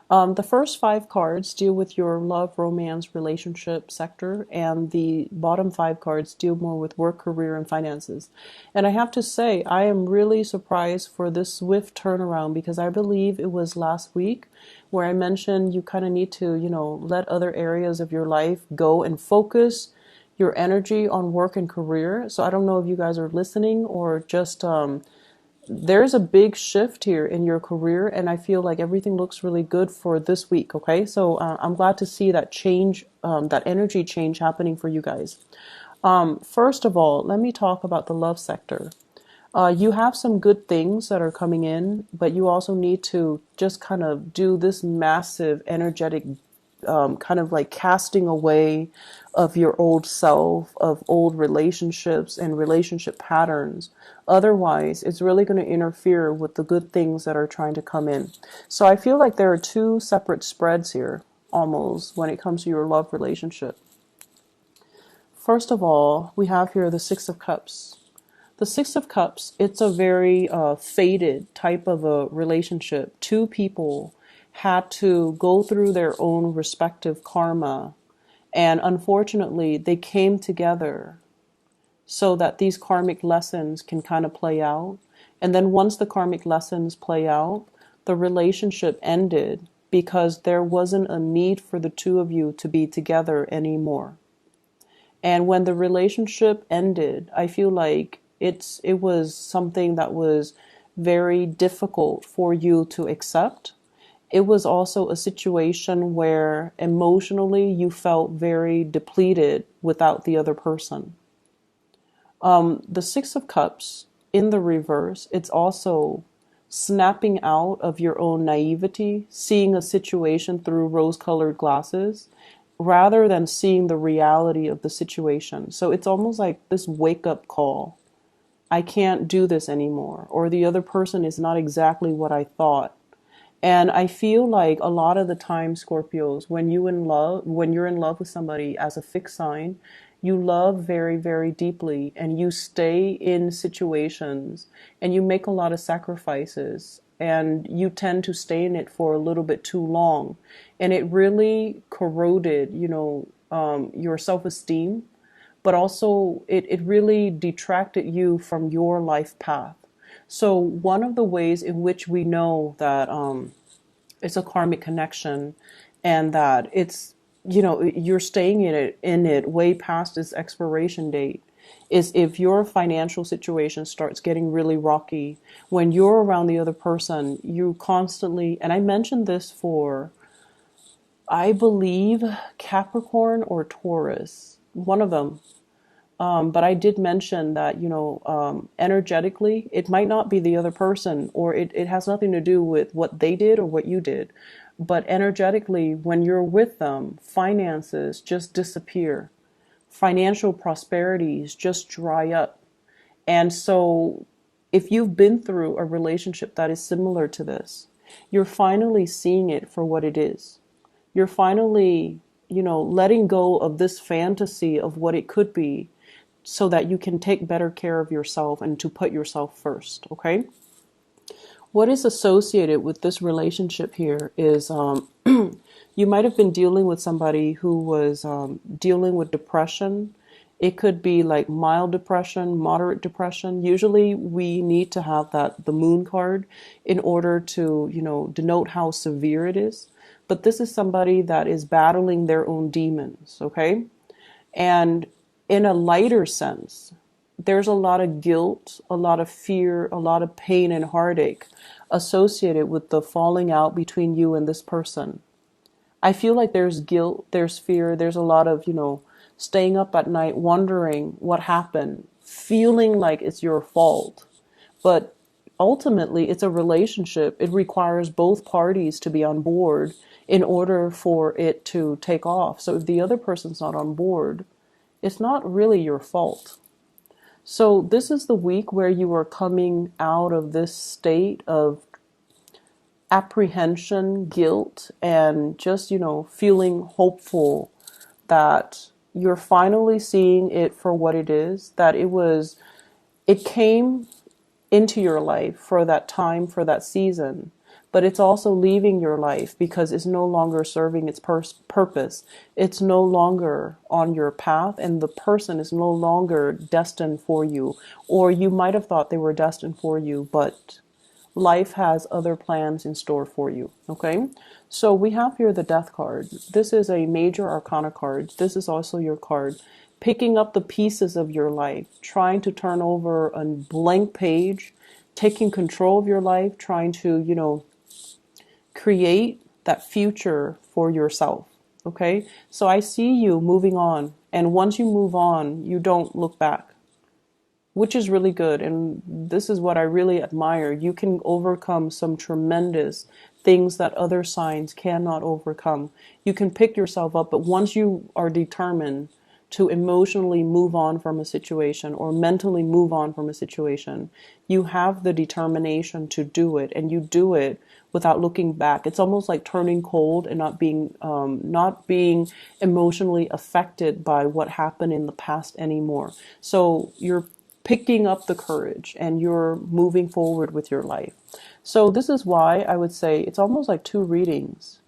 The first five cards deal with your love, romance, relationship sector, and the bottom five cards deal more with work, career, and finances. And I have to say, I am really surprised for this swift turnaround because I believe it was last week where I mentioned you kind of need to, let other areas of your life go and focus your energy on work and career. So I don't know if you guys are listening or just there's a big shift here in your career, and I feel like everything looks really good for this week. Okay, so I'm glad to see that change, that energy change happening for you guys. First of all, let me talk about the love sector. You have some good things that are coming in, but you also need to just kind of do this massive energetic kind of like casting away of your old self, of old relationships and relationship patterns. Otherwise, it's really going to interfere with the good things that are trying to come in. So I feel like there are two separate spreads here, almost, when it comes to your love relationship. First of all, we have here the Six of Cups. The Six of Cups, it's a very faded type of a relationship. Two people had to go through their own respective karma, and unfortunately, they came together so that these karmic lessons can kind of play out. And then once the karmic lessons play out, the relationship ended because there wasn't a need for the two of you to be together anymore. And when the relationship ended, I feel like it was something that was very difficult for you to accept. It was also a situation where emotionally you felt very depleted without the other person. The Six of Cups in the reverse, it's also snapping out of your own naivety, seeing a situation through rose-colored glasses, rather than seeing the reality of the situation. So it's almost like this wake-up call. I can't do this anymore, or the other person is not exactly what I thought. And I feel like a lot of the time, Scorpios, when you're in love with somebody as a fixed sign, you love very, very deeply and you stay in situations and you make a lot of sacrifices and you tend to stay in it for a little bit too long. And it really corroded, your self-esteem, but also it really detracted you from your life path. So one of the ways in which we know that it's a karmic connection and that you're staying in it way past its expiration date is if your financial situation starts getting really rocky. When you're around the other person, you constantly, and I mentioned this for, I believe, Capricorn or Taurus, one of them. But I did mention that, energetically, it might not be the other person, or it has nothing to do with what they did or what you did. But energetically, when you're with them, finances just disappear. Financial prosperities just dry up. And so if you've been through a relationship that is similar to this, you're finally seeing it for what it is. You're finally, letting go of this fantasy of what it could be so that you can take better care of yourself and to put yourself first, okay? What is associated with this relationship here is you might have been dealing with somebody who was dealing with depression. It could be like mild depression, moderate depression. Usually we need to have the moon card in order to, denote how severe it is. But this is somebody that is battling their own demons, okay? And in a lighter sense, there's a lot of guilt, a lot of fear, a lot of pain and heartache associated with the falling out between you and this person. I feel like there's guilt, there's fear, there's a lot of, staying up at night wondering what happened, feeling like it's your fault. But ultimately, it's a relationship. It requires both parties to be on board in order for it to take off. So if the other person's not on board, it's not really your fault. So this is the week where you are coming out of this state of apprehension, guilt, and just, feeling hopeful that you're finally seeing it for what it is, that it came into your life for that time, for that season, but it's also leaving your life because it's no longer serving its purpose. It's no longer on your path, and the person is no longer destined for you. Or you might have thought they were destined for you, but life has other plans in store for you. Okay, so we have here the Death card. This is a major arcana card. This is also your card picking up the pieces of your life, trying to turn over a blank page, taking control of your life, trying to, create that future for yourself. Okay, so I see you moving on, and once you move on, you don't look back, which is really good. And this is what I really admire. You can overcome some tremendous things that other signs cannot overcome. You can pick yourself up, but once you are determined to emotionally move on from a situation or mentally move on from a situation, you have the determination to do it, and you do it without looking back. It's almost like turning cold and not being emotionally affected by what happened in the past anymore. So you're picking up the courage and you're moving forward with your life. So this is why I would say it's almost like two readings.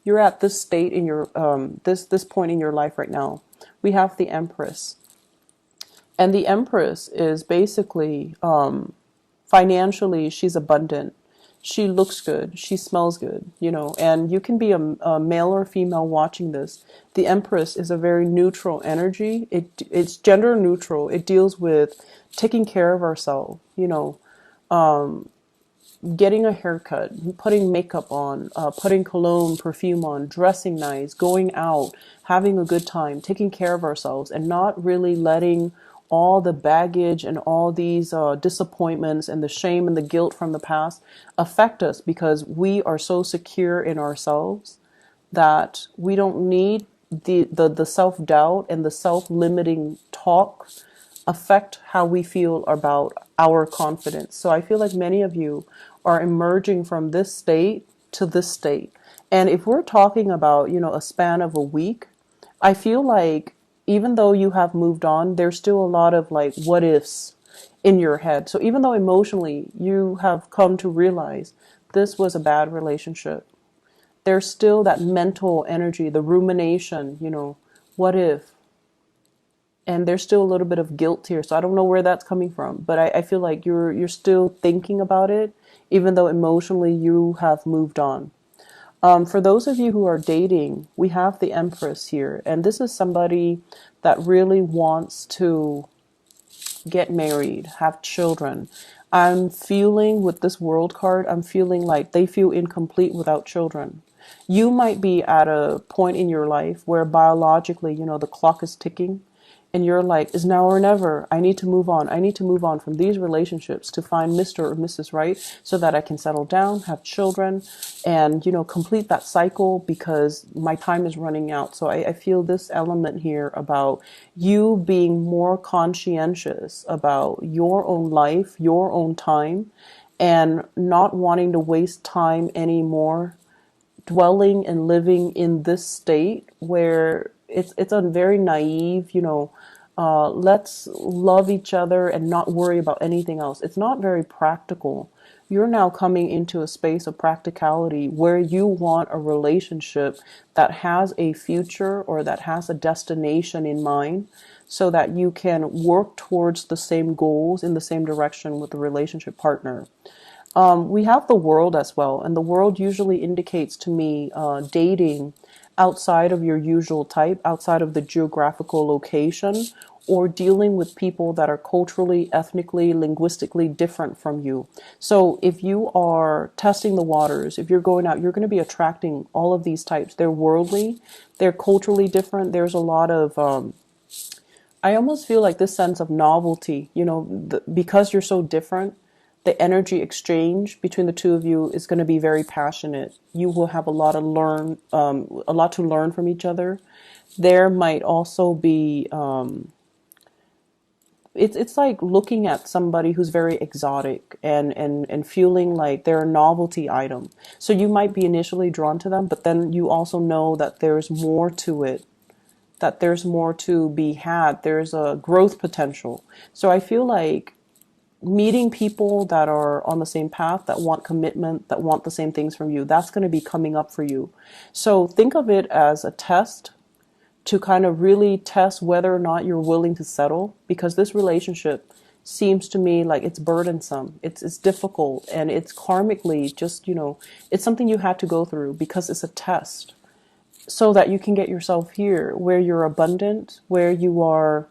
You're at this state in your this point in your life right now. We have the Empress, and the Empress is basically financially, she's abundant. She looks good. She smells good, and you can be a male or female watching this. The Empress is a very neutral energy. It's gender neutral. It deals with taking care of ourselves, getting a haircut, putting makeup on, putting cologne, perfume on, dressing nice, going out, having a good time, taking care of ourselves, and not really letting all the baggage and all these disappointments and the shame and the guilt from the past affect us, because we are so secure in ourselves that we don't need the self-doubt and the self-limiting talk affect how we feel about our confidence. So I feel like many of you are emerging from this state to this state. And if we're talking about, a span of a week, I feel like even though you have moved on, there's still a lot of like what ifs in your head. So even though emotionally you have come to realize this was a bad relationship, there's still that mental energy, the rumination, what if? And there's still a little bit of guilt here. So I don't know where that's coming from, but I feel like you're still thinking about it, even though emotionally you have moved on. For those of you who are dating, we have the Empress here. And this is somebody that really wants to get married, have children. I'm feeling with this World card, I'm feeling like they feel incomplete without children. You might be at a point in your life where biologically, the clock is ticking. And you're like, it's now or never. I need to move on. I need to move on from these relationships to find Mr. or Mrs. Right so that I can settle down, have children, and, complete that cycle because my time is running out. So I feel this element here about you being more conscientious about your own life, your own time, and not wanting to waste time anymore dwelling and living in this state where it's a very naive, let's love each other and not worry about anything else. It's not very practical. You're now coming into a space of practicality where you want a relationship that has a future or that has a destination in mind so that you can work towards the same goals in the same direction with the relationship partner. We have the World as well, and the World usually indicates to me dating outside of your usual type, outside of the geographical location, or dealing with people that are culturally, ethnically, linguistically different from you. So if you are testing the waters, if you're going out, you're going to be attracting all of these types. They're worldly, they're culturally different. There's a lot of I almost feel like this sense of novelty, because you're so different, the energy exchange between the two of you is going to be very passionate. You will have a lot to learn from each other. There might also be, it's like looking at somebody who's very exotic and feeling like they're a novelty item. So you might be initially drawn to them, but then you also know that there's more to it, that there's more to be had. There's a growth potential. So I feel like meeting people that are on the same path, that want commitment, that want the same things from you. That's going to be coming up for you. So think of it as a test to kind of really test whether or not you're willing to settle, because this relationship seems to me like it's burdensome. It's difficult, and it's karmically just, it's something you had to go through because it's a test so that you can get yourself here where you're abundant, where you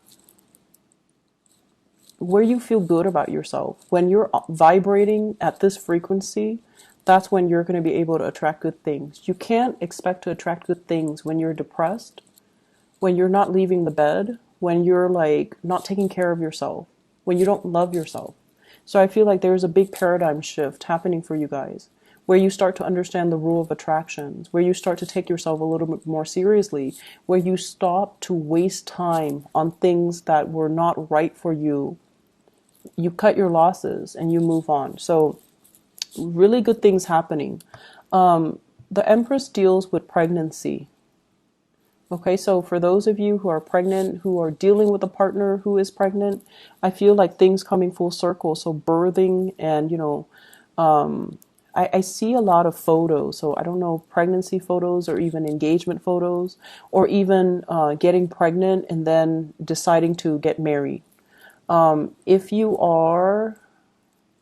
feel good about yourself. When you're vibrating at this frequency, that's when you're going to be able to attract good things. You can't expect to attract good things when you're depressed, when you're not leaving the bed, when you're like not taking care of yourself, when you don't love yourself. So I feel like there's a big paradigm shift happening for you guys, where you start to understand the rule of attractions, where you start to take yourself a little bit more seriously, where you stop to waste time on things that were not right for you. You cut your losses and you move on. So really good things happening. The Empress deals with pregnancy. Okay, so for those of you who are pregnant, who are dealing with a partner who is pregnant, I feel like things coming full circle. So birthing and, I see a lot of photos. So I don't know, pregnancy photos or even engagement photos, or even getting pregnant and then deciding to get married. If you are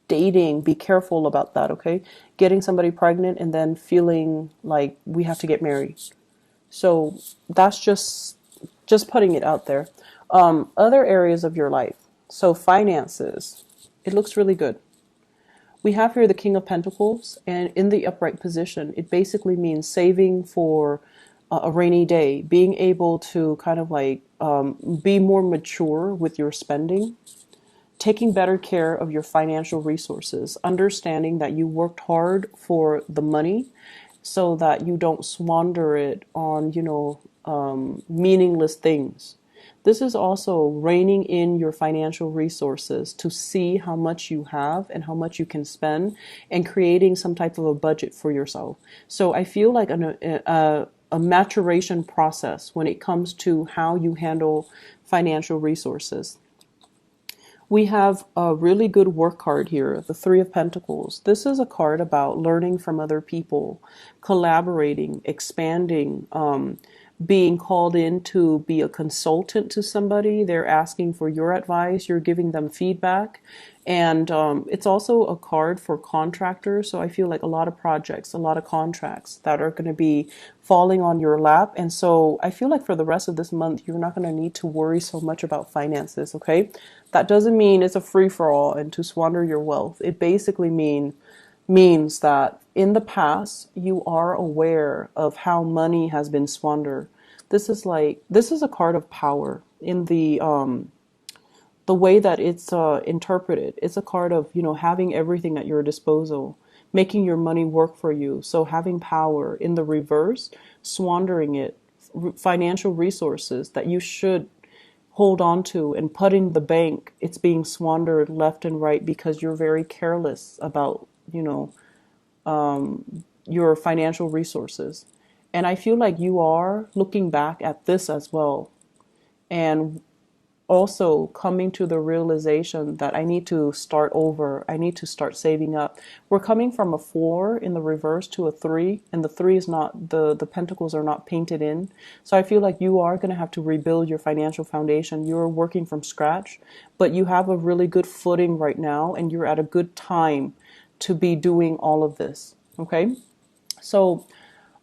dating, be careful about that, okay? Getting somebody pregnant and then feeling like we have to get married. So that's just putting it out there. Other areas of your life. So finances, it looks really good. We have here the King of Pentacles, and in the upright position, it basically means saving for a rainy day, being able to kind of like be more mature with your spending, taking better care of your financial resources, understanding that you worked hard for the money so that you don't squander it on, meaningless things. This is also reining in your financial resources to see how much you have and how much you can spend, and creating some type of a budget for yourself. So I feel like a maturation process when it comes to how you handle financial resources. We have a really good work card here, the Three of Pentacles. This is a card about learning from other people, collaborating, expanding, being called in to be a consultant to somebody. They're asking for your advice. You're giving them feedback. And it's also a card for contractors. So I feel like a lot of projects, a lot of contracts that are going to be falling on your lap. And so I feel like for the rest of this month, you're not going to need to worry so much about finances, okay? That doesn't mean it's a free-for-all and to squander your wealth. It basically means that in the past, you are aware of how money has been squandered. This is a card of power in the way that it's interpreted. It's a card of, having everything at your disposal, making your money work for you. So having power. In the reverse, squandering it, financial resources that you should hold on to and put in the bank, it's being squandered left and right because you're very careless about, your financial resources. And I feel like you are looking back at this as well, and also coming to the realization that I need to start over. I need to start saving up. We're coming from a 4 in the reverse to a 3, and the 3 is not, the pentacles are not painted in. So I feel like you are going to have to rebuild your financial foundation. You're working from scratch, but you have a really good footing right now, and you're at a good time to be doing all of this. Okay. So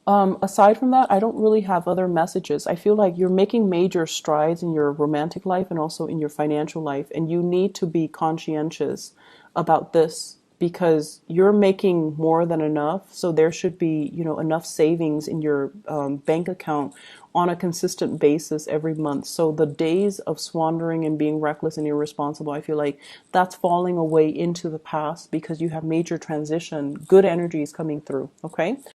aside from that, I don't really have other messages. I feel like you're making major strides in your romantic life and also in your financial life. And you need to be conscientious about this because you're making more than enough. So there should be, enough savings in your bank account on a consistent basis every month. So the days of squandering and being reckless and irresponsible, I feel like that's falling away into the past because you have major transition. Good energy is coming through. Okay.